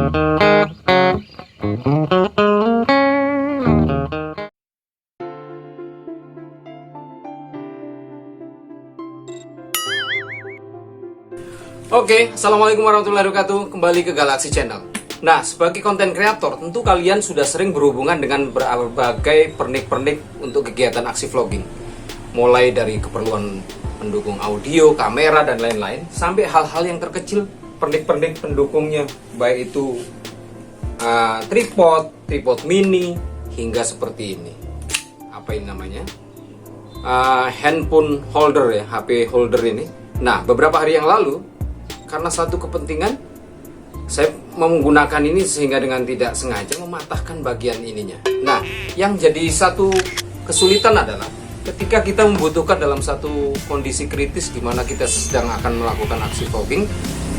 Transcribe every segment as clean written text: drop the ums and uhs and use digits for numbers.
Oke, assalamualaikum warahmatullahi wabarakatuh. Kembali ke Galaxy Channel. Nah, sebagai konten kreator, tentu kalian sudah sering berhubungan dengan berbagai pernik-pernik untuk kegiatan aksi vlogging. Mulai dari keperluan pendukung audio, kamera, dan lain-lain, sampai hal-hal yang terkecil, pernik-pernik pendukungnya, baik itu tripod mini, hingga seperti ini. Apa ini namanya? Handphone holder ya, HP holder ini. Nah, beberapa hari yang lalu, karena satu kepentingan, saya menggunakan ini sehingga dengan tidak sengaja mematahkan bagian ininya. Nah, yang jadi satu kesulitan adalah ketika kita membutuhkan dalam satu kondisi kritis di mana kita sedang akan melakukan aksi vlogging,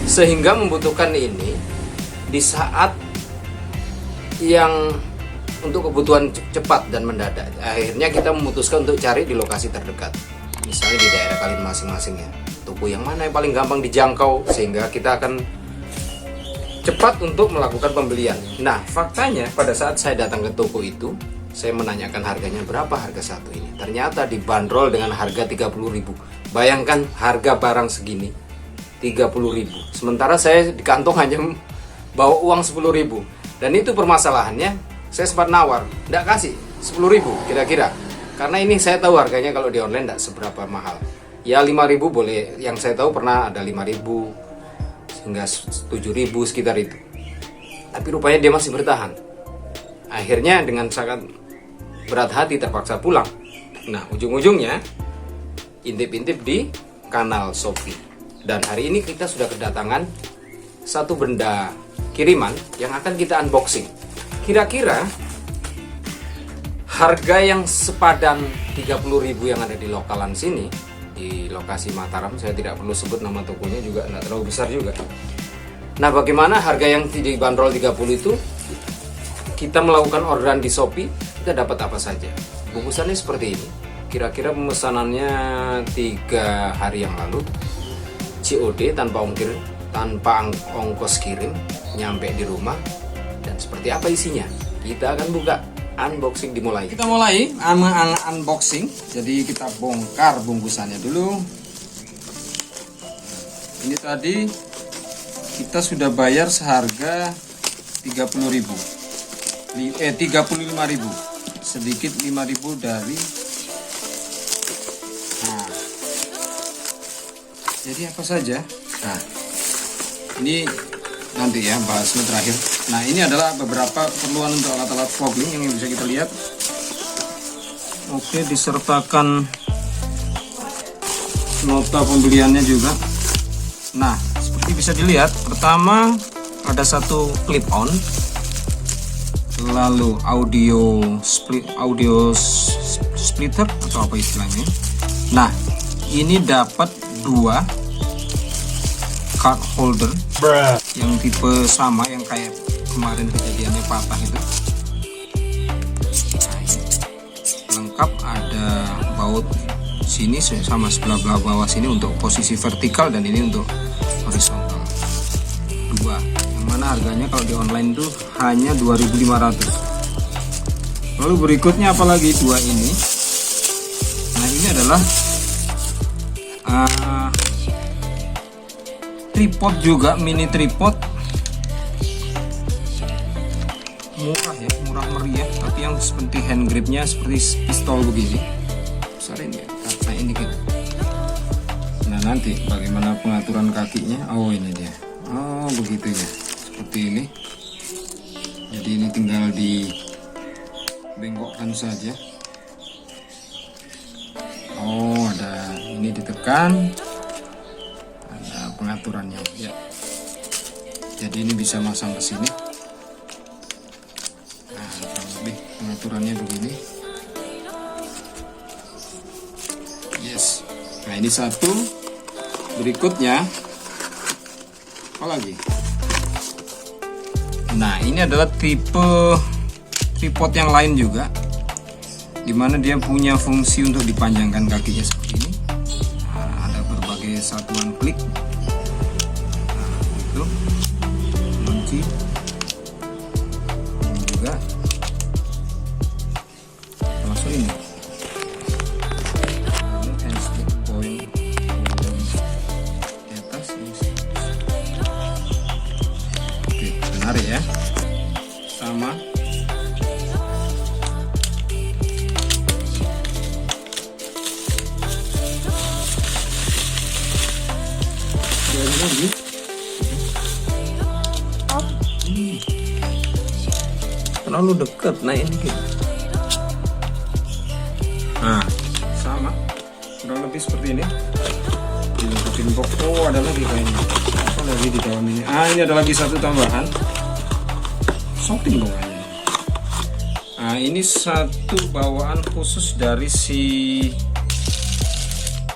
sehingga membutuhkan ini di saat yang untuk kebutuhan cepat dan mendadak. Akhirnya kita memutuskan untuk cari di lokasi terdekat, misalnya di daerah kalian masing-masingnya. Toko yang mana yang paling gampang dijangkau sehingga kita akan cepat untuk melakukan pembelian. Nah, faktanya pada saat saya datang ke toko itu, saya menanyakan harganya berapa harga satu ini. Ternyata dibanderol dengan harga 30.000. Bayangkan harga barang segini 30.000. Sementara saya di kantong hanya bawa uang 10.000. Dan itu permasalahannya, saya sempat nawar, enggak kasih 10.000 kira-kira. Karena ini saya tahu harganya kalau di online enggak seberapa mahal. Ya 5.000 boleh, yang saya tahu pernah ada 5.000 hingga 7.000 sekitar itu. Tapi rupanya dia masih bertahan. Akhirnya dengan sangat berat hati terpaksa pulang. Nah, ujung-ujungnya intip-intip di kanal Shopee. Dan hari ini kita sudah kedatangan satu benda kiriman yang akan kita unboxing. Kira-kira harga yang sepadan 30.000 yang ada di lokalan sini, di lokasi Mataram, saya tidak perlu sebut nama tokonya juga, tidak terlalu besar juga. Nah, bagaimana harga yang dibanderol 30 itu kita melakukan orderan di Shopee, kita dapat apa saja? Bungkusannya seperti ini. Kira-kira pemesanannya 3 hari yang lalu, COD tanpa ongkir, tanpa ongkos kirim, nyampe di rumah. Dan seperti apa isinya? Kita akan buka. Unboxing dimulai. Kita mulai unboxing. Jadi kita bongkar bungkusannya dulu. Ini tadi kita sudah bayar seharga 30.000. 35.000. Sedikit 5.000 dari. Nah. Jadi apa saja? Nah. Ini nanti ya bahasnya terakhir. Nah, ini adalah beberapa keperluan untuk alat-alat vlogging yang bisa kita lihat. Oke, disertakan nota pembeliannya juga. Nah, seperti bisa dilihat, pertama ada satu clip on, lalu audio splitter atau apa istilahnya. Nah, ini dapat 2 card holder yang tipe sama, yang kayak kemarin kejadiannya patah itu. Nah, lengkap, ada baut sini sama sebelah bawah sini untuk posisi vertikal, dan ini untuk horizontal. 2, yang mana harganya kalau di online itu hanya 2.500. Lalu berikutnya apalagi 2 ini. Nah, ini adalah tripod juga, mini tripod. Murah ya, murah meriah, tapi yang seperti hand gripnya seperti pistol begini. Besar ini ya, karena ini gitu. Nah, nanti bagaimana pengaturan kakinya? Oh, ini dia. Oh, begitu ya, seperti ini. Jadi ini tinggal dibengkokkan saja. Oh, ada ini ditekan, ada pengaturannya ya. Jadi ini bisa masang ke sini. Pengaturannya begini. Yes. Nah, ini satu. Berikutnya apa lagi? Nah, ini adalah tipe tripod yang lain juga, dimana dia punya fungsi untuk dipanjangkan kakinya seperti ini. Nah, ada berbagai satuan klik. Nah, itu kunci. menarik ya. Sama. Lagi. Terlalu dekat, nah ini gitu. Nah, sama, kurang lebih seperti ini. Dilengkapin box. Oh, ada lagi kayaknya. Apa lagi di dalam ini? Ini ada lagi satu tambahan. Shopping dong kayaknya. Nah, ini satu bawaan khusus dari si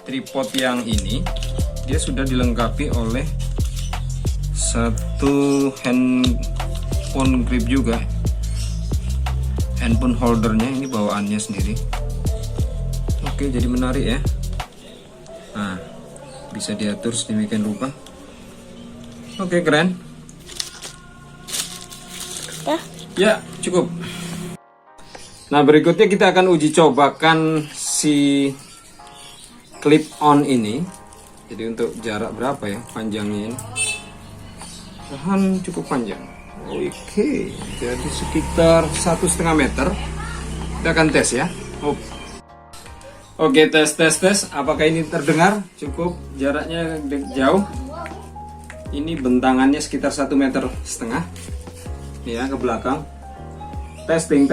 tripod yang ini. Dia sudah dilengkapi oleh satu handphone grip juga, handphone holdernya, ini bawaannya sendiri. Oke, jadi menarik ya. Nah, bisa diatur sedemikian rupa. Oke, keren ya, cukup. Nah, berikutnya kita akan uji cobakan si clip on ini. Jadi untuk jarak berapa ya panjangnya ini? Bahan cukup panjang. Oke, jadi sekitar 1,5 meter. Kita akan tes ya. Oke, tes. Apakah ini terdengar? Cukup, jaraknya jauh. Ini bentangannya sekitar 1,5 meter. Ini ya, ke belakang. Testing.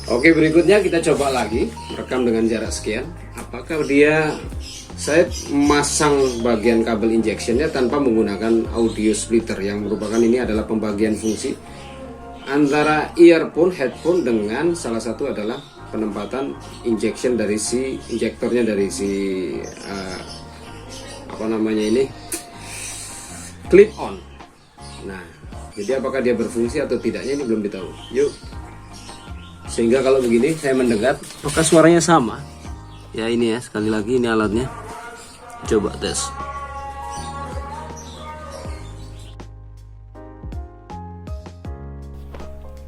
Oke, berikutnya kita coba lagi merekam dengan jarak sekian. Apakah saya masang bagian kabel injectionnya tanpa menggunakan audio splitter, yang merupakan ini adalah pembagian fungsi antara earphone, headphone dengan salah satu adalah penempatan injection dari si injektornya dari si clip on. Nah, jadi apakah dia berfungsi atau tidaknya ini belum ditahu. Yuk. Sehingga kalau begini saya mendekat, maka suaranya sama. Ya ini ya, sekali lagi ini alatnya. Coba tes.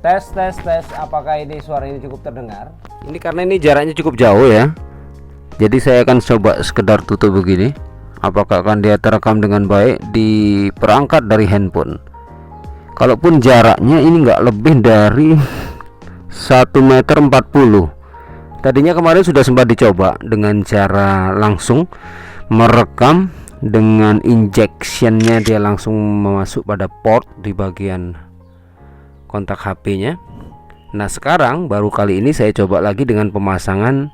Tes. Apakah ini suaranya cukup terdengar? Ini karena ini jaraknya cukup jauh ya. Jadi saya akan coba sekedar tutup begini. Apakah akan dia terekam dengan baik di perangkat dari handphone? Kalaupun jaraknya ini nggak lebih dari 1,40 meter. Tadinya kemarin sudah sempat dicoba dengan cara langsung merekam dengan injectionnya, dia langsung masuk pada port di bagian kontak HP-nya. Nah, sekarang baru kali ini saya coba lagi dengan pemasangan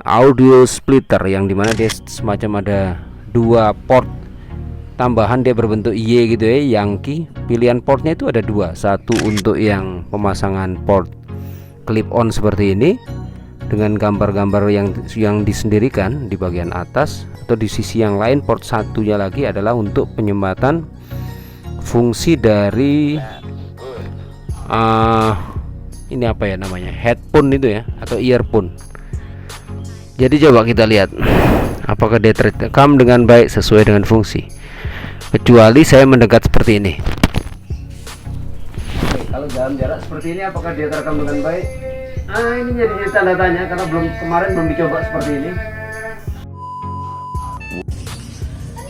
audio splitter, yang dimana dia semacam ada 2 port tambahan, dia berbentuk Y gitu ya, Yankee. Pilihan portnya itu ada 2, satu untuk yang pemasangan port clip on seperti ini dengan gambar-gambar yang disendirikan di bagian atas, atau di sisi yang lain port satunya lagi adalah untuk penyembatan fungsi dari ini apa ya namanya, headphone itu ya, atau earphone. Jadi coba kita lihat apakah dia terekam dengan baik sesuai dengan fungsi, kecuali saya mendekat seperti ini. Kalau dalam jarak seperti ini apakah dia terekam dengan baik? Ini jadi tanda tanya karena kemarin belum dicoba seperti ini.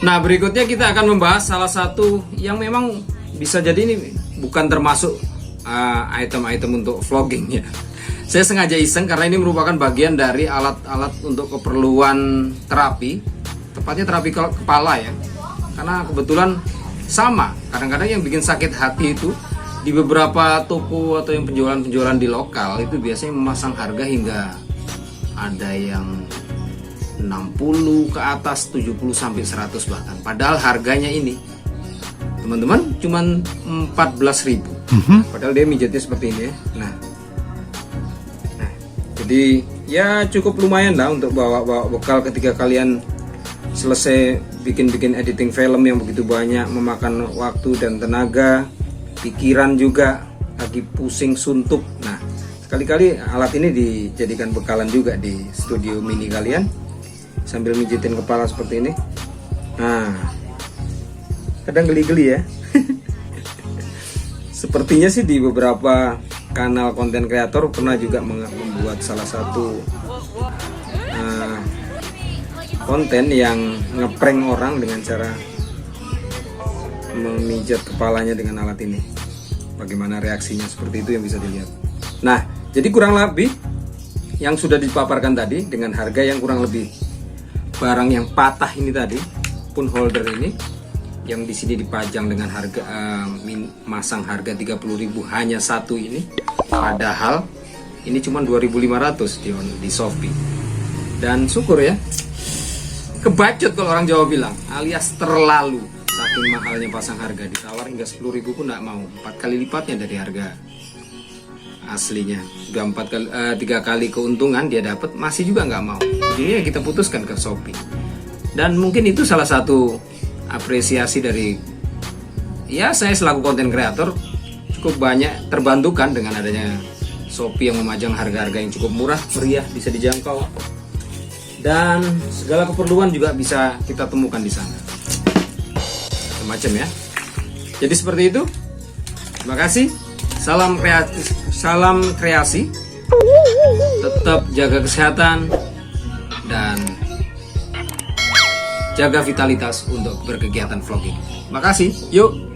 Nah, berikutnya kita akan membahas salah satu yang memang bisa jadi ini bukan termasuk item-item untuk vlogging ya. Saya sengaja iseng karena ini merupakan bagian dari alat-alat untuk keperluan terapi, tepatnya terapi kepala ya. Karena kebetulan sama, kadang-kadang yang bikin sakit hati itu di beberapa toko atau yang penjualan di lokal itu biasanya memasang harga hingga ada yang 60 ke atas, 70 sampai 100 bahkan. Padahal harganya ini teman-teman cuman 14.000. Padahal dia mijatnya seperti ini ya. Nah, jadi ya cukup lumayan lah untuk bawa bekal ketika kalian selesai bikin editing film yang begitu banyak, memakan waktu dan tenaga, pikiran juga lagi pusing suntuk. Nah, sekali-kali alat ini dijadikan bekalan juga di studio mini kalian sambil mijitin kepala seperti ini. Nah, kadang geli-geli ya. Sepertinya sih di beberapa kanal konten kreator pernah juga membuat salah satu konten yang ngeprank orang dengan cara memijat kepalanya dengan alat ini. Bagaimana reaksinya, seperti itu yang bisa dilihat. Nah, jadi kurang lebih yang sudah dipaparkan tadi dengan harga yang kurang lebih barang yang patah ini tadi, pun holder ini yang di sini dipajang dengan harga masang harga 30.000 hanya satu ini, padahal ini cuma 2.500 di Shopee. Dan syukur ya, kebacut kalau orang Jawa bilang, alias terlalu. Saking mahalnya pasang harga, ditawar hingga 10.000 pun nggak mau, 4 kali lipatnya dari harga aslinya. Udah 3 kali keuntungan dia dapat, masih juga nggak mau. Jadi ya kita putuskan ke Shopee. Dan mungkin itu salah satu apresiasi dari ya saya selaku konten kreator, cukup banyak terbantukan dengan adanya Shopee yang memajang harga-harga yang cukup murah, meriah, bisa dijangkau, dan segala keperluan juga bisa kita temukan di sana. Macam ya. Jadi seperti itu. Terima kasih. Salam kreasi. Tetap jaga kesehatan dan jaga vitalitas untuk berkegiatan vlogging. Makasih. Yuk.